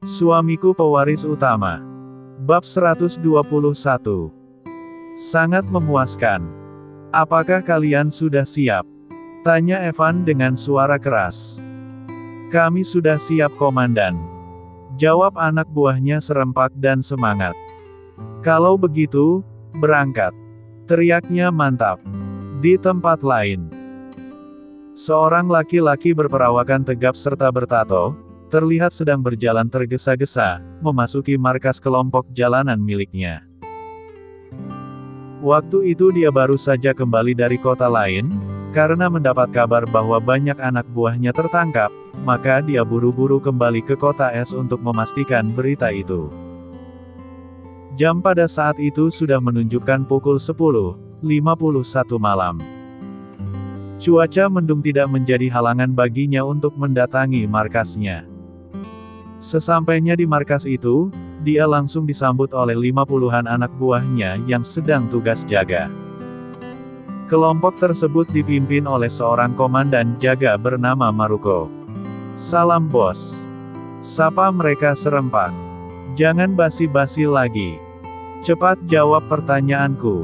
Suamiku pewaris utama. Bab 121. Sangat memuaskan. Apakah kalian sudah siap? Tanya Evan dengan suara keras. Kami sudah siap, Komandan. Jawab anak buahnya serempak dan semangat. Kalau begitu, berangkat. Teriaknya mantap. Di tempat lain, seorang laki-laki berperawakan tegap serta bertato, terlihat sedang berjalan tergesa-gesa, memasuki markas kelompok jalanan miliknya. Waktu itu dia baru saja kembali dari kota lain, karena mendapat kabar bahwa banyak anak buahnya tertangkap, maka dia buru-buru kembali ke kota S untuk memastikan berita itu. Jam pada saat itu sudah menunjukkan pukul 10:51 malam. Cuaca mendung tidak menjadi halangan baginya untuk mendatangi markasnya. Sesampainya di markas itu, dia langsung disambut oleh 50-an anak buahnya yang sedang tugas jaga. Kelompok tersebut dipimpin oleh seorang komandan jaga bernama Maruko. Salam bos. Sapa mereka serempak. Jangan basi-basi lagi. Cepat jawab pertanyaanku.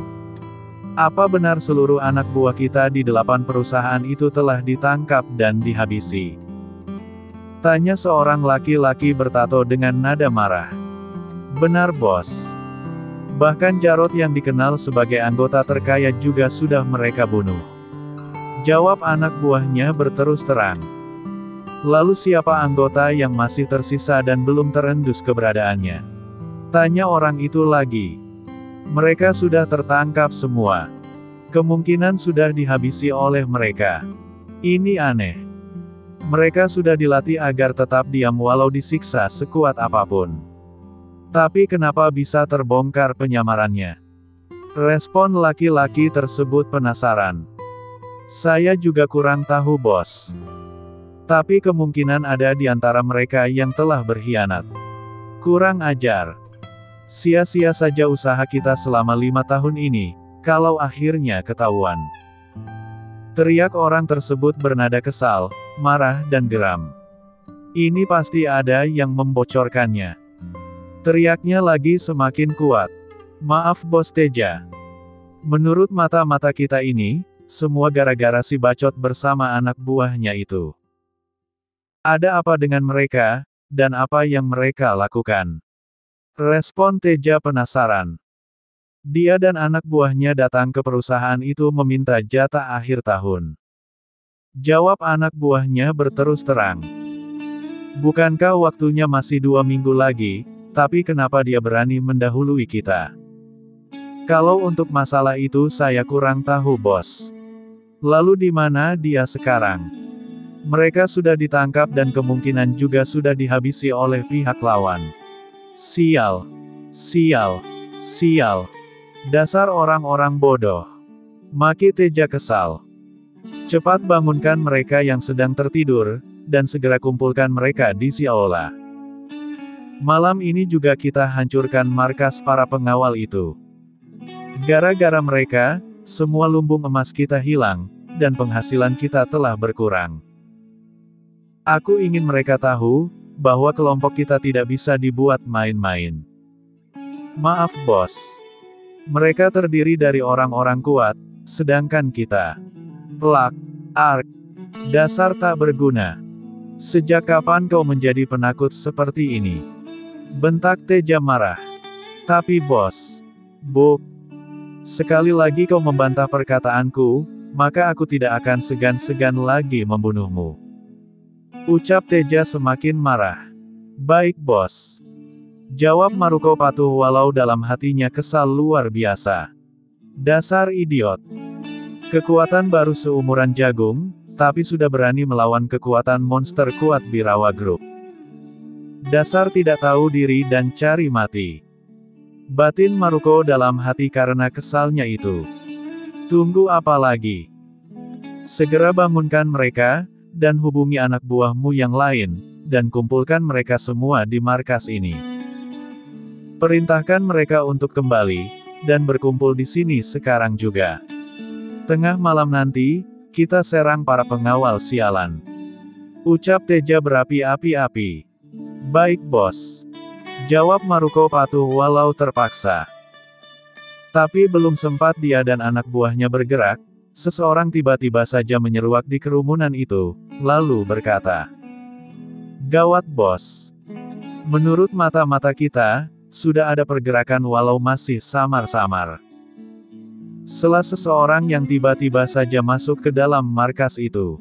Apa benar seluruh anak buah kita di 8 perusahaan itu telah ditangkap dan dihabisi? Tanya seorang laki-laki bertato dengan nada marah. Benar bos. Bahkan Jarod yang dikenal sebagai anggota terkaya juga sudah mereka bunuh. Jawab anak buahnya berterus terang. Lalu siapa anggota yang masih tersisa dan belum terendus keberadaannya? Tanya orang itu lagi. Mereka sudah tertangkap semua. Kemungkinan sudah dihabisi oleh mereka. Ini aneh. Mereka sudah dilatih agar tetap diam walau disiksa sekuat apapun. Tapi kenapa bisa terbongkar penyamarannya? Respon laki-laki tersebut penasaran. Saya juga kurang tahu bos. Tapi kemungkinan ada di antara mereka yang telah berkhianat. Kurang ajar. Sia-sia saja usaha kita selama 5 tahun ini, kalau akhirnya ketahuan. Teriak orang tersebut bernada kesal, marah dan geram. Ini pasti ada yang membocorkannya. Teriaknya lagi semakin kuat. Maaf bos Teja. Menurut mata-mata kita ini, semua gara-gara si bacot bersama anak buahnya itu. Ada apa dengan mereka, dan apa yang mereka lakukan? Respon Teja penasaran. Dia dan anak buahnya datang ke perusahaan itu meminta jatah akhir tahun. Jawab anak buahnya berterus terang. Bukankah waktunya masih 2 minggu lagi, tapi kenapa dia berani mendahului kita? Kalau untuk masalah itu saya kurang tahu bos. Lalu di mana dia sekarang? Mereka sudah ditangkap dan kemungkinan juga sudah dihabisi oleh pihak lawan. Sial. Sial. Sial. Dasar orang-orang bodoh. Maki Teja kesal. Cepat bangunkan mereka yang sedang tertidur, dan segera kumpulkan mereka di Siola. Malam ini juga kita hancurkan markas para pengawal itu. Gara-gara mereka, semua lumbung emas kita hilang, dan penghasilan kita telah berkurang. Aku ingin mereka tahu, bahwa kelompok kita tidak bisa dibuat main-main. Maaf bos. Mereka terdiri dari orang-orang kuat, sedangkan kita. Plak. Ark. Dasar tak berguna. Sejak kapan kau menjadi penakut seperti ini? Bentak Teja marah. Tapi bos. Buk. Sekali lagi kau membantah perkataanku, maka aku tidak akan segan-segan lagi membunuhmu. Ucap Teja semakin marah. Baik bos. Jawab Maruko patuh walau dalam hatinya kesal luar biasa. Dasar idiot. Kekuatan baru seumuran jagung, tapi sudah berani melawan kekuatan monster kuat Birawa Group. Dasar tidak tahu diri dan cari mati. Batin Maruko dalam hati karena kesalnya itu. Tunggu apa lagi? Segera bangunkan mereka, dan hubungi anak buahmu yang lain, dan kumpulkan mereka semua di markas ini. Perintahkan mereka untuk kembali, dan berkumpul di sini sekarang juga. Tengah malam nanti, kita serang para pengawal sialan. Ucap Teja berapi-api-api. Baik bos. Jawab Maruko patuh walau terpaksa. Tapi belum sempat dia dan anak buahnya bergerak, seseorang tiba-tiba saja menyeruak di kerumunan itu, lalu berkata, "Gawat bos. Menurut mata-mata kita, sudah ada pergerakan walau masih samar-samar." Salah seseorang yang tiba-tiba saja masuk ke dalam markas itu.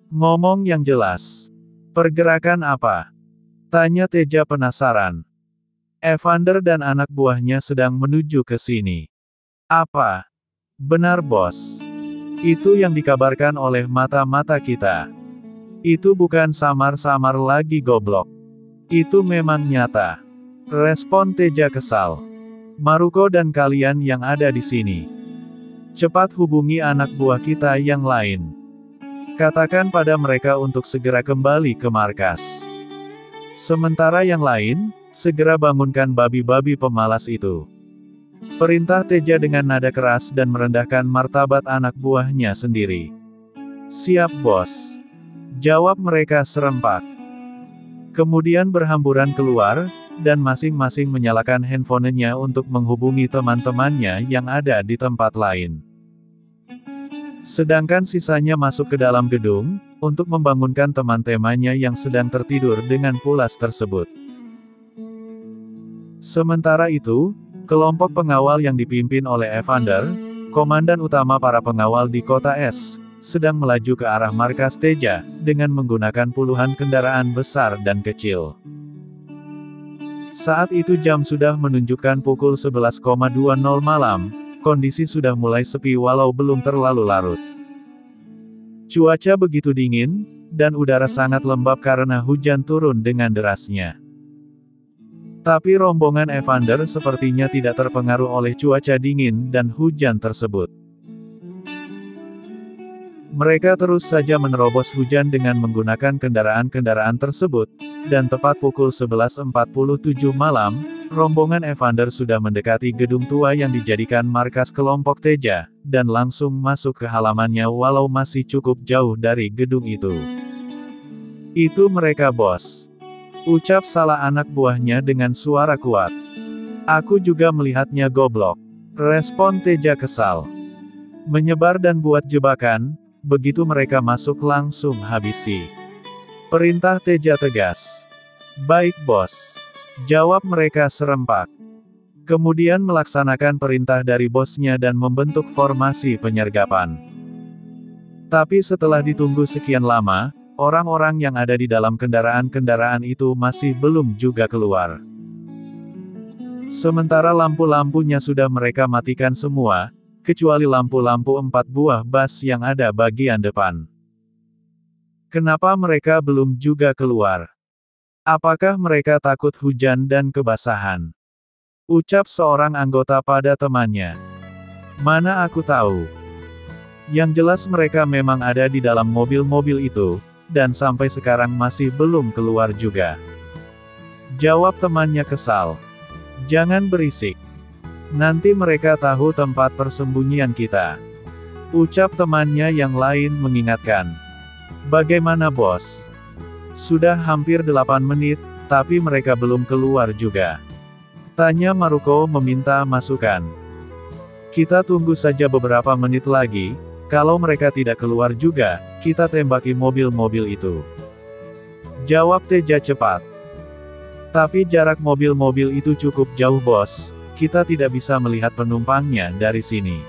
"Ngomong yang jelas. Pergerakan apa?" tanya Teja penasaran. "Evander dan anak buahnya sedang menuju ke sini." "Apa? Benar bos. Itu yang dikabarkan oleh mata-mata kita. Itu bukan samar-samar lagi goblok. Itu memang nyata," respon Teja kesal. "Maruko dan kalian yang ada di sini, cepat hubungi anak buah kita yang lain. Katakan pada mereka untuk segera kembali ke markas. Sementara yang lain, segera bangunkan babi-babi pemalas itu." Perintah Teja dengan nada keras dan merendahkan martabat anak buahnya sendiri. "Siap bos," jawab mereka serempak. Kemudian berhamburan keluar, dan masing-masing menyalakan handphonenya untuk menghubungi teman-temannya yang ada di tempat lain. Sedangkan sisanya masuk ke dalam gedung, untuk membangunkan teman-temannya yang sedang tertidur dengan pulas tersebut. Sementara itu, kelompok pengawal yang dipimpin oleh Evander, komandan utama para pengawal di kota S, sedang melaju ke arah markas Teja, dengan menggunakan puluhan kendaraan besar dan kecil. Saat itu jam sudah menunjukkan pukul 11.20 malam, kondisi sudah mulai sepi walau belum terlalu larut. Cuaca begitu dingin, dan udara sangat lembab karena hujan turun dengan derasnya. Tapi rombongan Evander sepertinya tidak terpengaruh oleh cuaca dingin dan hujan tersebut. Mereka terus saja menerobos hujan dengan menggunakan kendaraan-kendaraan tersebut, dan tepat pukul 11.47 malam, rombongan Evander sudah mendekati gedung tua yang dijadikan markas kelompok Teja, dan langsung masuk ke halamannya walau masih cukup jauh dari gedung itu. "Itu mereka bos," ucap salah anak buahnya dengan suara kuat. "Aku juga melihatnya goblok," respon Teja kesal. "Menyebar dan buat jebakan, begitu mereka masuk langsung habisi." Perintah Teja tegas. "Baik bos," jawab mereka serempak. Kemudian melaksanakan perintah dari bosnya dan membentuk formasi penyergapan. Tapi setelah ditunggu sekian lama, orang-orang yang ada di dalam kendaraan-kendaraan itu masih belum juga keluar. Sementara lampu-lampunya sudah mereka matikan semua, kecuali lampu-lampu 4 buah bus yang ada bagian depan. Kenapa mereka belum juga keluar? Apakah mereka takut hujan dan kebasahan? Ucap seorang anggota pada temannya. "Mana aku tahu. Yang jelas mereka memang ada di dalam mobil-mobil itu, dan sampai sekarang masih belum keluar juga," jawab temannya kesal. "Jangan berisik. Nanti mereka tahu tempat persembunyian kita," ucap temannya yang lain mengingatkan. "Bagaimana bos? Sudah hampir 8 menit, tapi mereka belum keluar juga," tanya Maruko meminta masukan. "Kita tunggu saja beberapa menit lagi, kalau mereka tidak keluar juga, kita tembaki mobil-mobil itu," jawab Teja cepat. "Tapi jarak mobil-mobil itu cukup jauh bos, kita tidak bisa melihat penumpangnya dari sini,"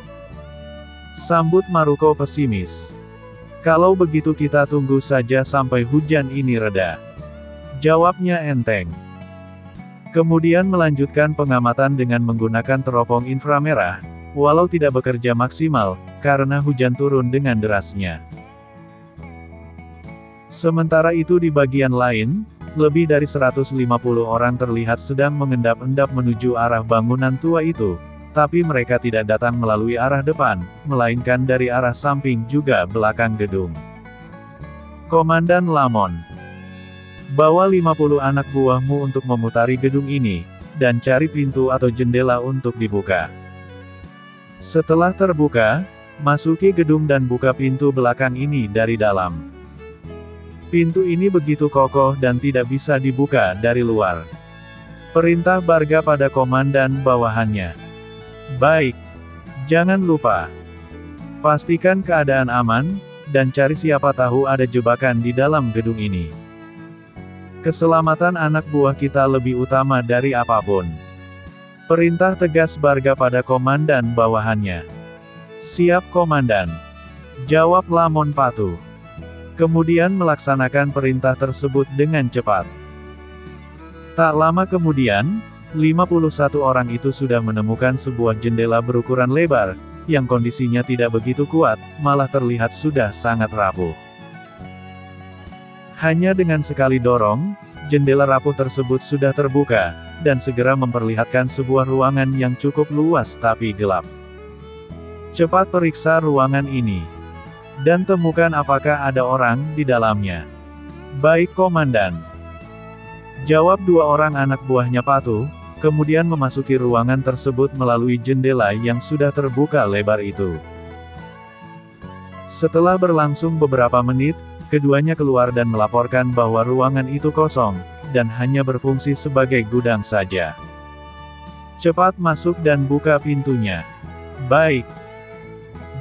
sambut Maruko pesimis. "Kalau begitu kita tunggu saja sampai hujan ini reda," jawabnya enteng. Kemudian melanjutkan pengamatan dengan menggunakan teropong inframerah, walau tidak bekerja maksimal, karena hujan turun dengan derasnya. Sementara itu di bagian lain, lebih dari 150 orang terlihat sedang mengendap-endap menuju arah bangunan tua itu, tapi mereka tidak datang melalui arah depan, melainkan dari arah samping juga belakang gedung. Komandan Lamon, "Bawa 50 anak buahmu untuk memutari gedung ini, dan cari pintu atau jendela untuk dibuka. Setelah terbuka, masuki gedung dan buka pintu belakang ini dari dalam." Pintu ini begitu kokoh dan tidak bisa dibuka dari luar. Perintah Barga pada komandan bawahannya. Baik. Jangan lupa. Pastikan keadaan aman, dan cari siapa tahu ada jebakan di dalam gedung ini. Keselamatan anak buah kita lebih utama dari apapun. Perintah tegas Barga pada komandan bawahannya. Siap komandan. Jawab Lamon patuh. Kemudian melaksanakan perintah tersebut dengan cepat. Tak lama kemudian, 51 orang itu sudah menemukan sebuah jendela berukuran lebar, yang kondisinya tidak begitu kuat, malah terlihat sudah sangat rapuh. Hanya dengan sekali dorong, jendela rapuh tersebut sudah terbuka, dan segera memperlihatkan sebuah ruangan yang cukup luas tapi gelap. Cepat periksa ruangan ini. Dan temukan apakah ada orang di dalamnya. Baik komandan. Jawab dua orang anak buahnya patuh, kemudian memasuki ruangan tersebut melalui jendela yang sudah terbuka lebar itu. Setelah berlangsung beberapa menit, keduanya keluar dan melaporkan bahwa ruangan itu kosong, dan hanya berfungsi sebagai gudang saja. Cepat masuk dan buka pintunya. Baik.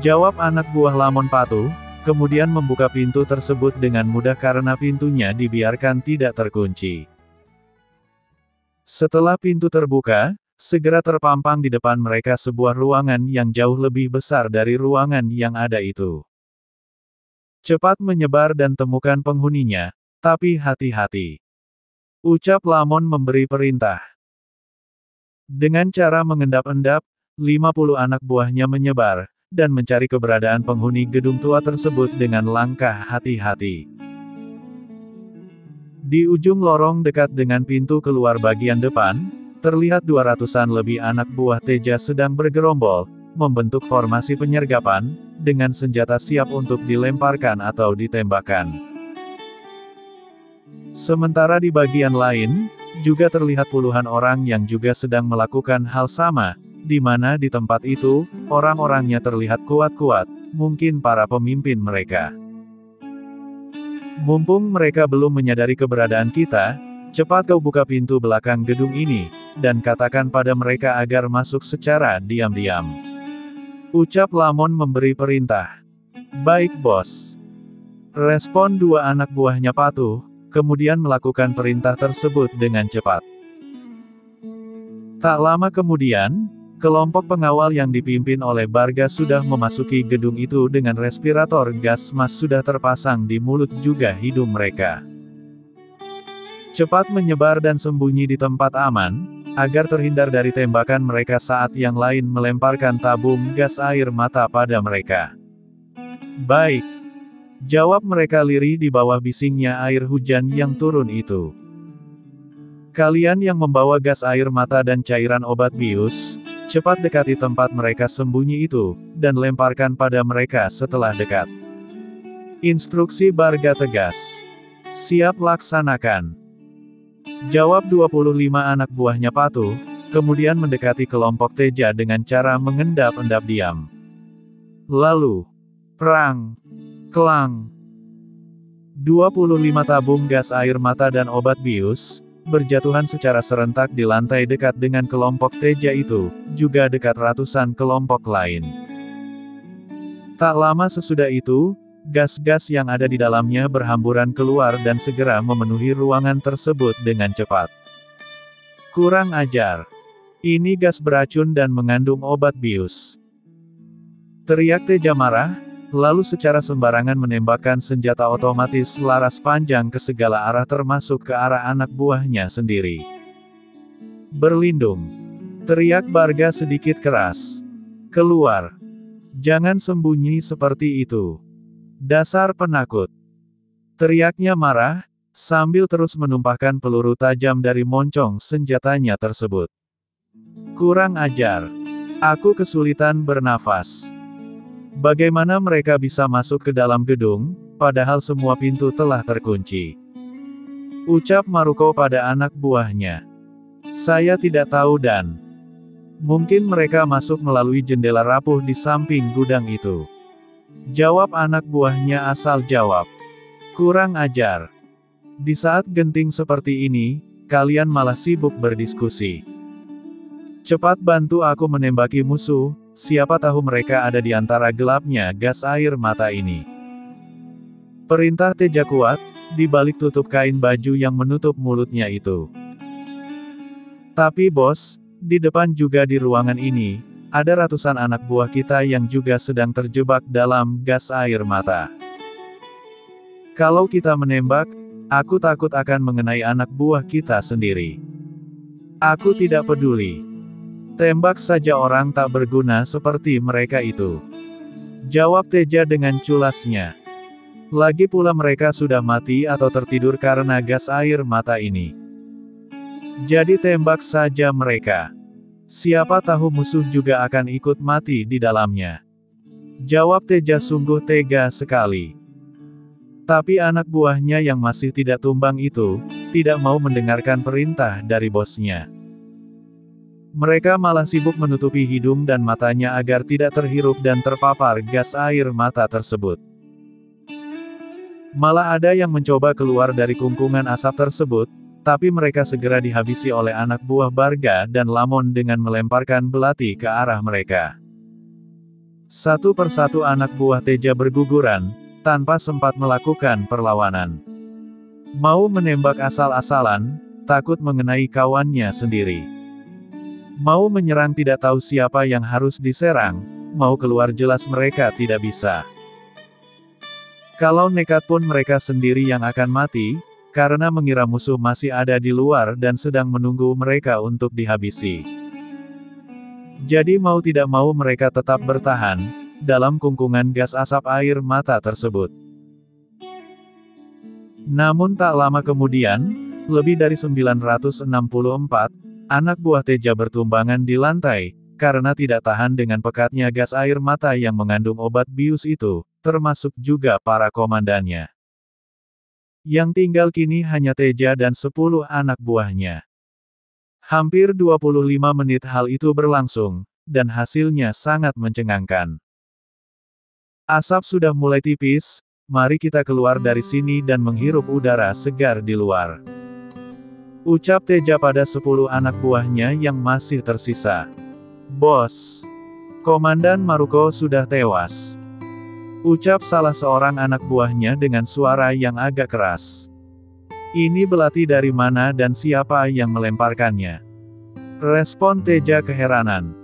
Jawab anak buah Lamon patuh, kemudian membuka pintu tersebut dengan mudah karena pintunya dibiarkan tidak terkunci. Setelah pintu terbuka, segera terpampang di depan mereka sebuah ruangan yang jauh lebih besar dari ruangan yang ada itu. Cepat menyebar dan temukan penghuninya, tapi hati-hati. Ucap Lamon memberi perintah. Dengan cara mengendap-endap, 50 anak buahnya menyebar, dan mencari keberadaan penghuni gedung tua tersebut dengan langkah hati-hati. Di ujung lorong dekat dengan pintu keluar bagian depan, terlihat 200-an lebih anak buah Teja sedang bergerombol, membentuk formasi penyergapan, dengan senjata siap untuk dilemparkan atau ditembakkan. Sementara di bagian lain, juga terlihat puluhan orang yang juga sedang melakukan hal sama, di mana di tempat itu, orang-orangnya terlihat kuat-kuat, mungkin para pemimpin mereka. Mumpung mereka belum menyadari keberadaan kita, cepat kau buka pintu belakang gedung ini, dan katakan pada mereka agar masuk secara diam-diam. Ucap Lamon memberi perintah. Baik bos. Respon dua anak buahnya patuh, kemudian melakukan perintah tersebut dengan cepat. Tak lama kemudian, kelompok pengawal yang dipimpin oleh Barga sudah memasuki gedung itu dengan respirator gas mas sudah terpasang di mulut juga hidung mereka. Cepat menyebar dan sembunyi di tempat aman, agar terhindar dari tembakan mereka saat yang lain melemparkan tabung gas air mata pada mereka. Baik. Jawab mereka lirih di bawah bisingnya air hujan yang turun itu. Kalian yang membawa gas air mata dan cairan obat bius, cepat dekati tempat mereka sembunyi itu, dan lemparkan pada mereka setelah dekat. Instruksi Barga tegas. Siap laksanakan. Jawab 25 anak buahnya patuh, kemudian mendekati kelompok Teja dengan cara mengendap-endap diam. Lalu, perang, kelang. 25 tabung gas air mata dan obat bius, berjatuhan secara serentak di lantai dekat dengan kelompok Teja itu, juga dekat ratusan kelompok lain. Tak lama sesudah itu, gas-gas yang ada di dalamnya berhamburan keluar dan segera memenuhi ruangan tersebut dengan cepat. Kurang ajar. Ini gas beracun dan mengandung obat bius. Teriak Teja marah, lalu secara sembarangan menembakkan senjata otomatis laras panjang ke segala arah termasuk ke arah anak buahnya sendiri. Berlindung. Teriak Barga sedikit keras. Keluar. Jangan sembunyi seperti itu. Dasar penakut. Teriaknya marah, sambil terus menumpahkan peluru tajam dari moncong senjatanya tersebut. Kurang ajar. Aku kesulitan bernafas. Bagaimana mereka bisa masuk ke dalam gedung, padahal semua pintu telah terkunci? Ucap Maruko pada anak buahnya. Saya tidak tahu dan mungkin mereka masuk melalui jendela rapuh di samping gudang itu. Jawab anak buahnya asal jawab. Kurang ajar. Di saat genting seperti ini, kalian malah sibuk berdiskusi. Cepat bantu aku menembaki musuh, siapa tahu mereka ada di antara gelapnya gas air mata ini. Perintah Teja kuat, di balik tutup kain baju yang menutup mulutnya itu. Tapi bos, di depan juga di ruangan ini, ada ratusan anak buah kita yang juga sedang terjebak dalam gas air mata. Kalau kita menembak, aku takut akan mengenai anak buah kita sendiri. Aku tidak peduli. Tembak saja orang tak berguna seperti mereka itu. Jawab Teja dengan culasnya. Lagi pula mereka sudah mati atau tertidur karena gas air mata ini. Jadi tembak saja mereka. Siapa tahu musuh juga akan ikut mati di dalamnya. Jawab Teja sungguh tega sekali. Tapi anak buahnya yang masih tidak tumbang itu, tidak mau mendengarkan perintah dari bosnya. Mereka malah sibuk menutupi hidung dan matanya agar tidak terhirup dan terpapar gas air mata tersebut. Malah ada yang mencoba keluar dari kungkungan asap tersebut, tapi mereka segera dihabisi oleh anak buah Barga dan Lamon dengan melemparkan belati ke arah mereka. Satu persatu anak buah Teja berguguran, tanpa sempat melakukan perlawanan. Mau menembak asal-asalan, takut mengenai kawannya sendiri. Mau menyerang tidak tahu siapa yang harus diserang, mau keluar jelas mereka tidak bisa. Kalau nekat pun mereka sendiri yang akan mati, karena mengira musuh masih ada di luar dan sedang menunggu mereka untuk dihabisi. Jadi mau tidak mau mereka tetap bertahan dalam kungkungan gas asap air mata tersebut. Namun tak lama kemudian, lebih dari 964 anak buah Teja bertumbangan di lantai, karena tidak tahan dengan pekatnya gas air mata yang mengandung obat bius itu, termasuk juga para komandannya. Yang tinggal kini hanya Teja dan 10 anak buahnya. Hampir 25 menit hal itu berlangsung, dan hasilnya sangat mencengangkan. Asap sudah mulai tipis, mari kita keluar dari sini dan menghirup udara segar di luar. Ucap Teja pada 10 anak buahnya yang masih tersisa. Bos, Komandan Maruko sudah tewas. Ucap salah seorang anak buahnya dengan suara yang agak keras. Ini belati dari mana dan siapa yang melemparkannya? Respon Teja keheranan.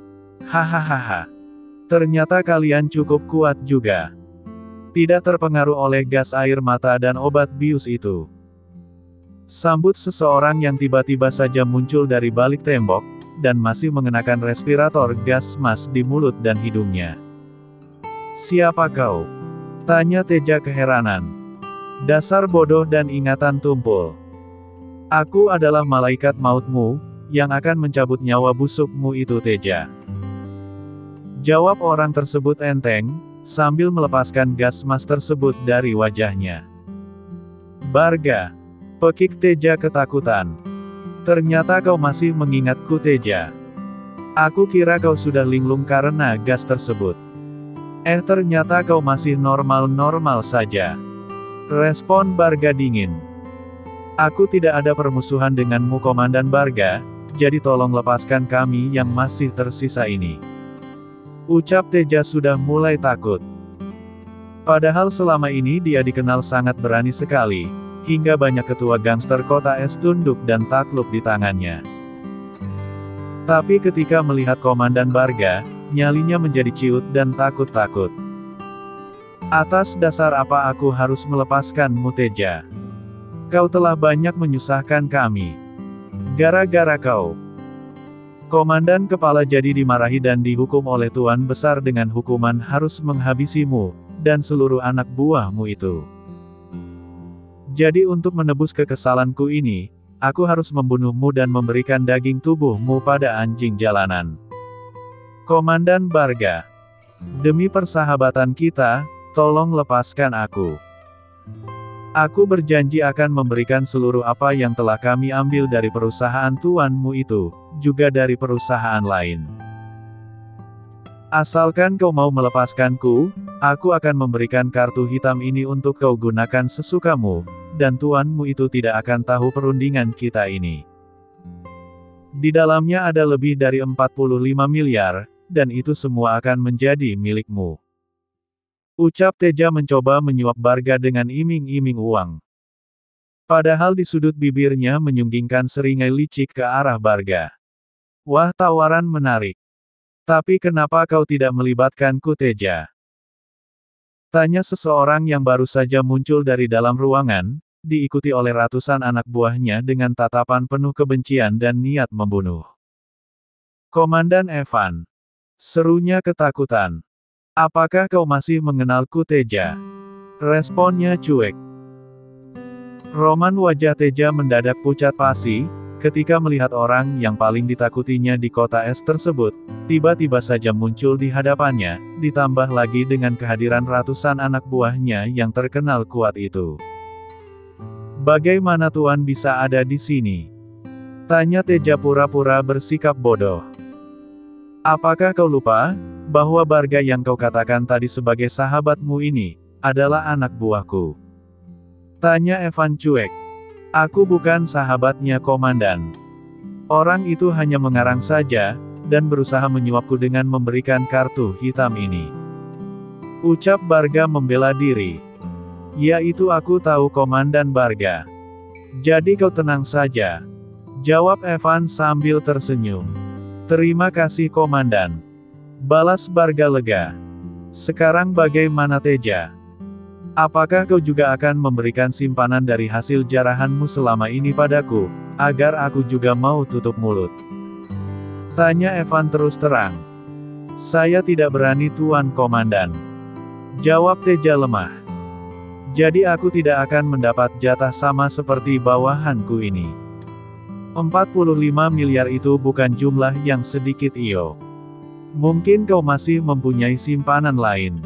Hahaha. Ternyata kalian cukup kuat juga. Tidak terpengaruh oleh gas air mata dan obat bius itu. Sambut seseorang yang tiba-tiba saja muncul dari balik tembok, dan masih mengenakan respirator gas mask di mulut dan hidungnya. Siapa kau? Tanya Teja keheranan. Dasar bodoh dan ingatan tumpul. Aku adalah malaikat mautmu, yang akan mencabut nyawa busukmu itu Teja. Jawab orang tersebut enteng, sambil melepaskan gas mask tersebut dari wajahnya. Barga. Pekik Teja ketakutan. Ternyata kau masih mengingatku Teja. Aku kira kau sudah linglung karena gas tersebut. Ternyata kau masih normal-normal saja. Respon Barga dingin. Aku tidak ada permusuhan denganmu Komandan Barga, jadi tolong lepaskan kami yang masih tersisa ini. Ucap Teja sudah mulai takut. Padahal selama ini dia dikenal sangat berani sekali, hingga banyak ketua gangster kota es tunduk dan takluk di tangannya. Tapi ketika melihat Komandan Barga, nyalinya menjadi ciut dan takut-takut. Atas dasar apa aku harus melepaskanmu Teja? Kau telah banyak menyusahkan kami. Gara-gara kau. Komandan kepala jadi dimarahi dan dihukum oleh Tuan Besar dengan hukuman harus menghabisimu, dan seluruh anak buahmu itu. Jadi untuk menebus kekesalanku ini, aku harus membunuhmu dan memberikan daging tubuhmu pada anjing jalanan. Komandan Barga. Demi persahabatan kita, tolong lepaskan aku. Aku berjanji akan memberikan seluruh apa yang telah kami ambil dari perusahaan tuanmu itu, juga dari perusahaan lain. Asalkan kau mau melepaskanku, Aku akan memberikan kartu hitam ini untuk kau gunakan sesukamu, dan tuanmu itu tidak akan tahu perundingan kita ini. Di dalamnya ada lebih dari 45 miliar, dan itu semua akan menjadi milikmu. Ucap Teja mencoba menyuap Barga dengan iming-iming uang. Padahal di sudut bibirnya menyunggingkan seringai licik ke arah Barga. Wah, tawaran menarik. Tapi kenapa kau tidak melibatkanku, Teja? Tanya seseorang yang baru saja muncul dari dalam ruangan, diikuti oleh ratusan anak buahnya dengan tatapan penuh kebencian dan niat membunuh. Komandan Evan. Serunya ketakutan. Apakah kau masih mengenalku, Teja? Responnya cuek. Roman wajah Teja mendadak pucat pasi, ketika melihat orang yang paling ditakutinya di kota es tersebut, tiba-tiba saja muncul di hadapannya, ditambah lagi dengan kehadiran ratusan anak buahnya yang terkenal kuat itu. Bagaimana Tuan bisa ada di sini? Tanya Teja pura-pura bersikap bodoh. Apakah kau lupa, bahwa Barga yang kau katakan tadi sebagai sahabatmu ini, adalah anak buahku? Tanya Evan cuek. Aku bukan sahabatnya Komandan. Orang itu hanya mengarang saja, dan berusaha menyuapku dengan memberikan kartu hitam ini. Ucap Barga membela diri. Ya, itu aku tahu, Komandan Barga. Jadi kau tenang saja. Jawab Evan sambil tersenyum. Terima kasih, Komandan. Balas Barga lega. Sekarang bagaimana, Teja? Apakah kau juga akan memberikan simpanan dari hasil jarahanmu selama ini padaku, agar aku juga mau tutup mulut? Tanya Evan terus terang. Saya tidak berani, Tuan Komandan. Jawab Teja lemah. Jadi aku tidak akan mendapat jatah sama seperti bawahanku ini. 45 miliar itu bukan jumlah yang sedikit, iyo. Mungkin kau masih mempunyai simpanan lain.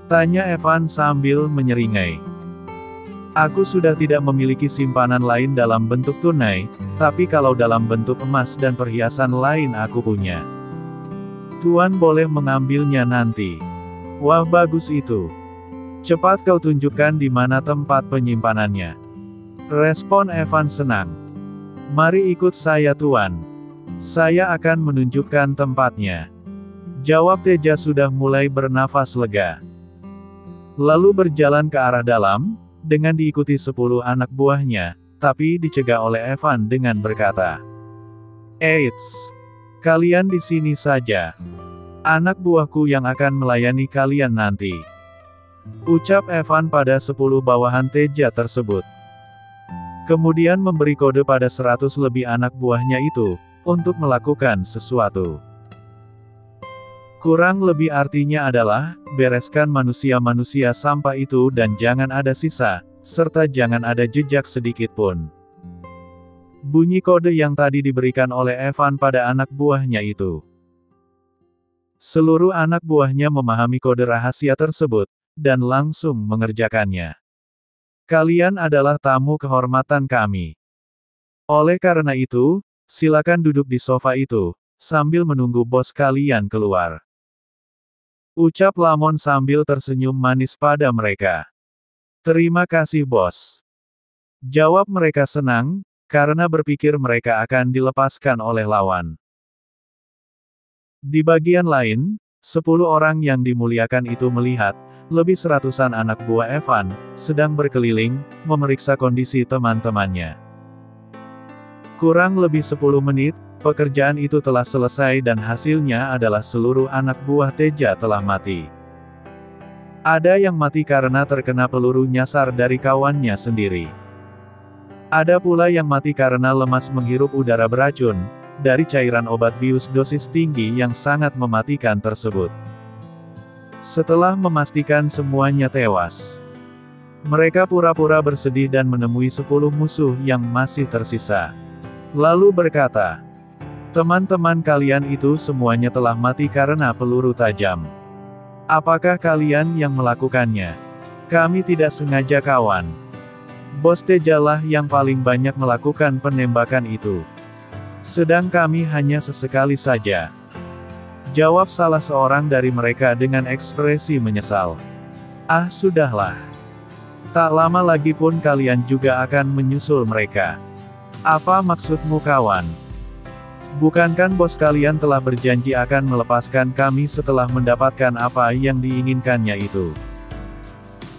Tanya Evan sambil menyeringai. Aku sudah tidak memiliki simpanan lain dalam bentuk tunai, tapi kalau dalam bentuk emas dan perhiasan lain aku punya. Tuan boleh mengambilnya nanti. Wah, bagus itu. Cepat kau tunjukkan di mana tempat penyimpanannya. Respon Evan senang. Mari ikut saya, Tuan. Saya akan menunjukkan tempatnya. Jawab Teja sudah mulai bernafas lega. Lalu berjalan ke arah dalam, dengan diikuti 10 anak buahnya, tapi dicegah oleh Evan dengan berkata, "Eits! Kalian di sini saja. Anak buahku yang akan melayani kalian nanti." Ucap Evan pada 10 bawahan Teja tersebut. Kemudian memberi kode pada 100 lebih anak buahnya itu, untuk melakukan sesuatu. Kurang lebih artinya adalah, bereskan manusia-manusia sampah itu dan jangan ada sisa, serta jangan ada jejak sedikit pun. Bunyi kode yang tadi diberikan oleh Evan pada anak buahnya itu. Seluruh anak buahnya memahami kode rahasia tersebut, dan langsung mengerjakannya. Kalian adalah tamu kehormatan kami. Oleh karena itu, silakan duduk di sofa itu, sambil menunggu bos kalian keluar. Ucap Lamon sambil tersenyum manis pada mereka. Terima kasih, bos. Jawab mereka senang, karena berpikir mereka akan dilepaskan oleh lawan. Di bagian lain, 10 orang yang dimuliakan itu melihat, lebih seratusan anak buah Evan, sedang berkeliling, memeriksa kondisi teman-temannya. Kurang lebih 10 menit, pekerjaan itu telah selesai dan hasilnya adalah seluruh anak buah Teja telah mati. Ada yang mati karena terkena peluru nyasar dari kawannya sendiri. Ada pula yang mati karena lemas menghirup udara beracun, dari cairan obat bius dosis tinggi yang sangat mematikan tersebut. Setelah memastikan semuanya tewas, mereka pura-pura bersedih dan menemui 10 musuh yang masih tersisa. Lalu berkata, "Teman-teman kalian itu semuanya telah mati karena peluru tajam. Apakah kalian yang melakukannya? Kami tidak sengaja, kawan. Bos Teja lah yang paling banyak melakukan penembakan itu. Sedang kami hanya sesekali saja." Jawab salah seorang dari mereka dengan ekspresi menyesal. Ah, sudahlah. Tak lama lagi pun kalian juga akan menyusul mereka. Apa maksudmu kawan? Bukankah bos kalian telah berjanji akan melepaskan kami setelah mendapatkan apa yang diinginkannya itu?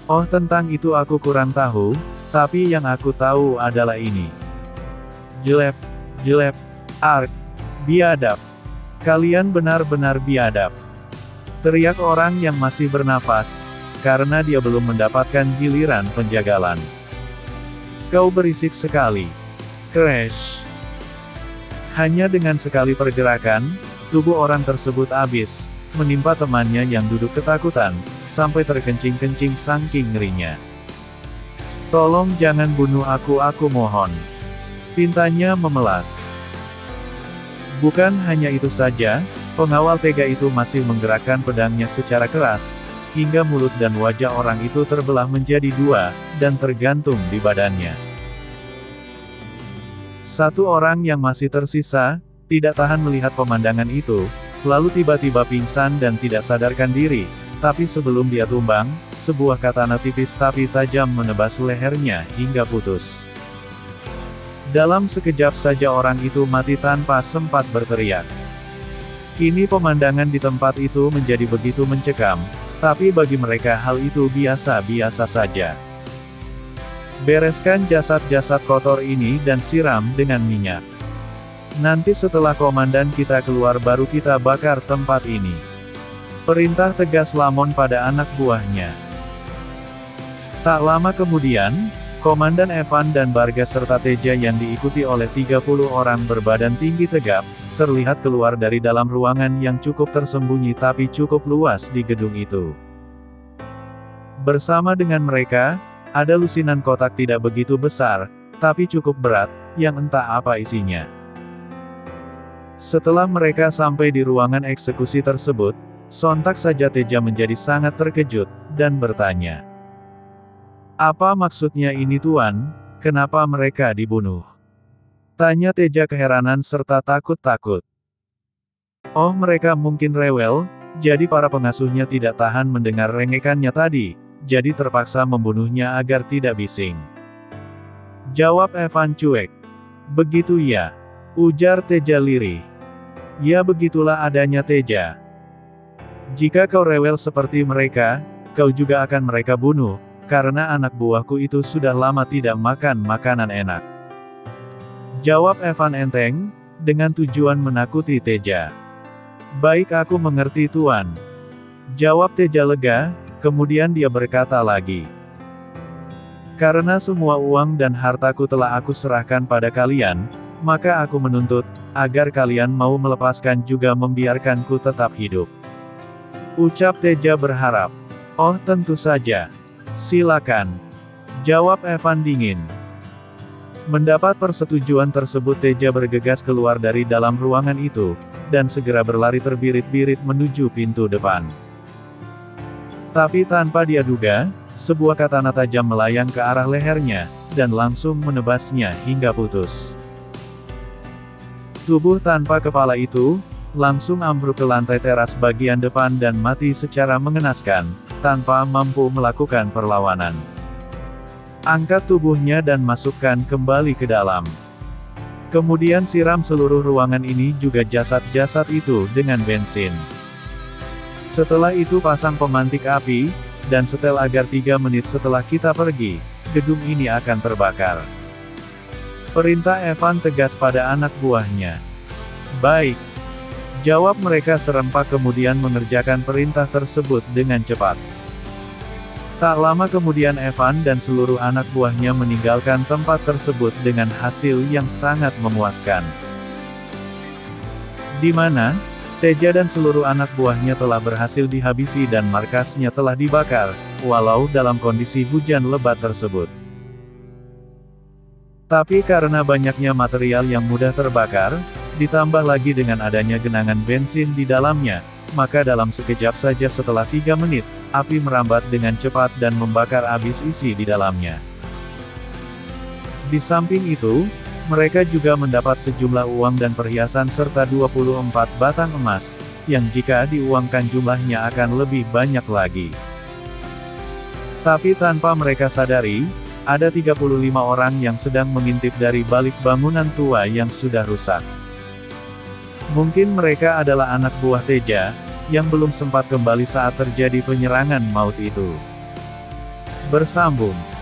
Oh, tentang itu aku kurang tahu, tapi yang aku tahu adalah ini. Jelek, ark, biadab. Kalian benar-benar biadab. Teriak orang yang masih bernafas, karena dia belum mendapatkan giliran penjagalan. Kau berisik sekali. Crash. Hanya dengan sekali pergerakan, tubuh orang tersebut habis, menimpa temannya yang duduk ketakutan, sampai terkencing-kencing saking ngerinya. Tolong jangan bunuh aku mohon. Pintanya memelas. Bukan hanya itu saja, pengawal tega itu masih menggerakkan pedangnya secara keras, hingga mulut dan wajah orang itu terbelah menjadi dua, dan tergantung di badannya. Satu orang yang masih tersisa, tidak tahan melihat pemandangan itu, lalu tiba-tiba pingsan dan tidak sadarkan diri, tapi sebelum dia tumbang, sebuah katana tipis tapi tajam menebas lehernya hingga putus. Dalam sekejap saja orang itu mati tanpa sempat berteriak. Kini pemandangan di tempat itu menjadi begitu mencekam, tapi bagi mereka hal itu biasa-biasa saja. Bereskan jasad-jasad kotor ini dan siram dengan minyak. Nanti setelah komandan kita keluar baru kita bakar tempat ini. Perintah tegas Lamon pada anak buahnya. Tak lama kemudian, Komandan Evan dan Bargas serta Teja yang diikuti oleh 30 orang berbadan tinggi tegap, terlihat keluar dari dalam ruangan yang cukup tersembunyi tapi cukup luas di gedung itu. Bersama dengan mereka, ada lusinan kotak tidak begitu besar, tapi cukup berat, yang entah apa isinya. Setelah mereka sampai di ruangan eksekusi tersebut, sontak saja Teja menjadi sangat terkejut, dan bertanya. Apa maksudnya ini Tuan, kenapa mereka dibunuh? Tanya Teja keheranan serta takut-takut. Oh, mereka mungkin rewel, jadi para pengasuhnya tidak tahan mendengar rengekannya tadi, jadi terpaksa membunuhnya agar tidak bising. Jawab Evan cuek. Begitu ya, ujar Teja lirih. Ya begitulah adanya Teja. Jika kau rewel seperti mereka, kau juga akan mereka bunuh, karena anak buahku itu sudah lama tidak makan makanan enak. Jawab Evan enteng, dengan tujuan menakuti Teja. Baik aku mengerti Tuan. Jawab Teja lega, kemudian dia berkata lagi. Karena semua uang dan hartaku telah aku serahkan pada kalian, maka aku menuntut, agar kalian mau melepaskan juga membiarkanku tetap hidup. Ucap Teja berharap. Oh tentu saja. Silakan. Jawab Evan dingin. Mendapat persetujuan tersebut Teja bergegas keluar dari dalam ruangan itu, dan segera berlari terbirit-birit menuju pintu depan. Tapi tanpa dia duga, sebuah katana tajam melayang ke arah lehernya, dan langsung menebasnya hingga putus. Tubuh tanpa kepala itu, langsung ambruk ke lantai teras bagian depan dan mati secara mengenaskan, tanpa mampu melakukan perlawanan. Angkat tubuhnya dan masukkan kembali ke dalam. Kemudian siram seluruh ruangan ini juga jasad-jasad itu dengan bensin. Setelah itu pasang pemantik api, dan setel agar 3 menit setelah kita pergi, gedung ini akan terbakar. Perintah Evan tegas pada anak buahnya. Baik. Jawab mereka serempak kemudian mengerjakan perintah tersebut dengan cepat. Tak lama kemudian Evan dan seluruh anak buahnya meninggalkan tempat tersebut dengan hasil yang sangat memuaskan. Di mana, Teja dan seluruh anak buahnya telah berhasil dihabisi dan markasnya telah dibakar, walau dalam kondisi hujan lebat tersebut. Tapi karena banyaknya material yang mudah terbakar, ditambah lagi dengan adanya genangan bensin di dalamnya, maka dalam sekejap saja setelah 3 menit, api merambat dengan cepat dan membakar habis isi di dalamnya. Di samping itu, mereka juga mendapat sejumlah uang dan perhiasan serta 24 batang emas, yang jika diuangkan jumlahnya akan lebih banyak lagi. Tapi tanpa mereka sadari, ada 35 orang yang sedang mengintip dari balik bangunan tua yang sudah rusak. Mungkin mereka adalah anak buah Teja, yang belum sempat kembali saat terjadi penyerangan maut itu. Bersambung.